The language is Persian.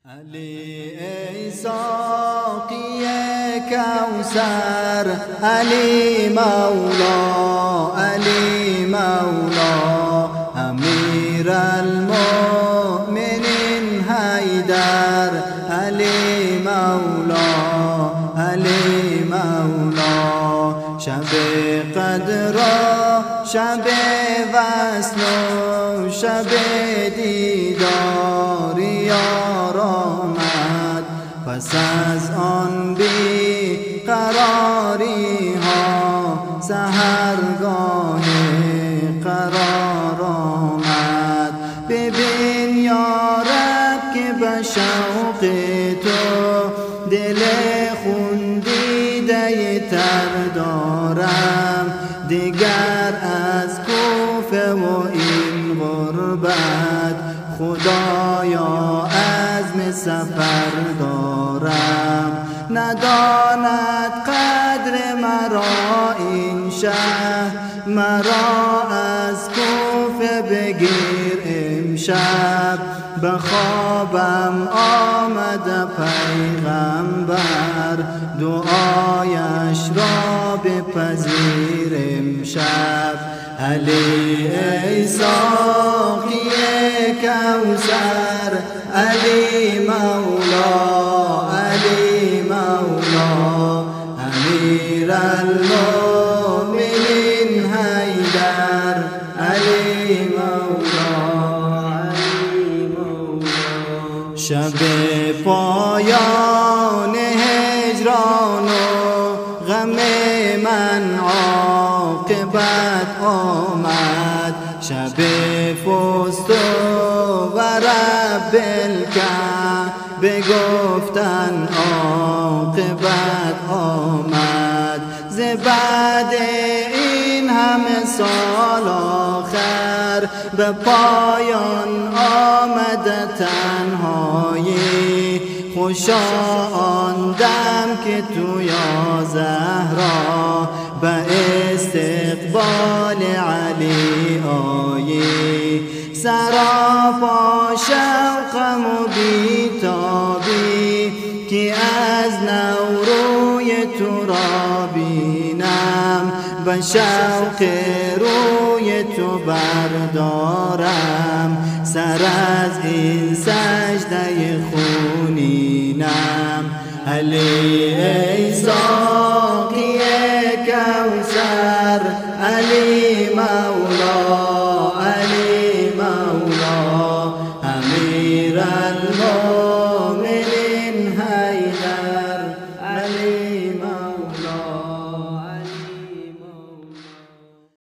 علی ای ساقی کوثر، علی مولا، علی مولا، امیر المؤمنین حیدر، علی مولا، علی مولا. شب قدر و شب وصل و شب دیدار یار آمد، پس از آن بی قراری ها سحرگاه قرار آمد. ببین یا رب که به شوق تو دل خون دیده تر دارم، دیگر از کوفه و این غربت خدایا عزم سفر دارم. نداند قدر مرا این شهر، مرا از کوفه بگیر امشب. به خوابم آمد پیغمبر، دعایش را بپذیر امشب. علی ای ساقی کوثر، علی مولا، علی مولا، امیر المؤمنین حیدر، علی مولا، علی مولا. شب پایان هجران و غم من عاقبت آمد، شب فزت و رب الکعبه گفتن عاقبت آمد. ز بعد این همه سال آخر به پایان آمد تنهایی، خوشا آن دم که تو یا زهرا به استقبال علی آیی. سراپا شوقم و بیتابی که از نوروی تو را بینم، به شوق روی تو بردارم سر از این سجده خونینم. علی ای ساقی کوثر، علی مولا، علی مولا، امیر المؤمنین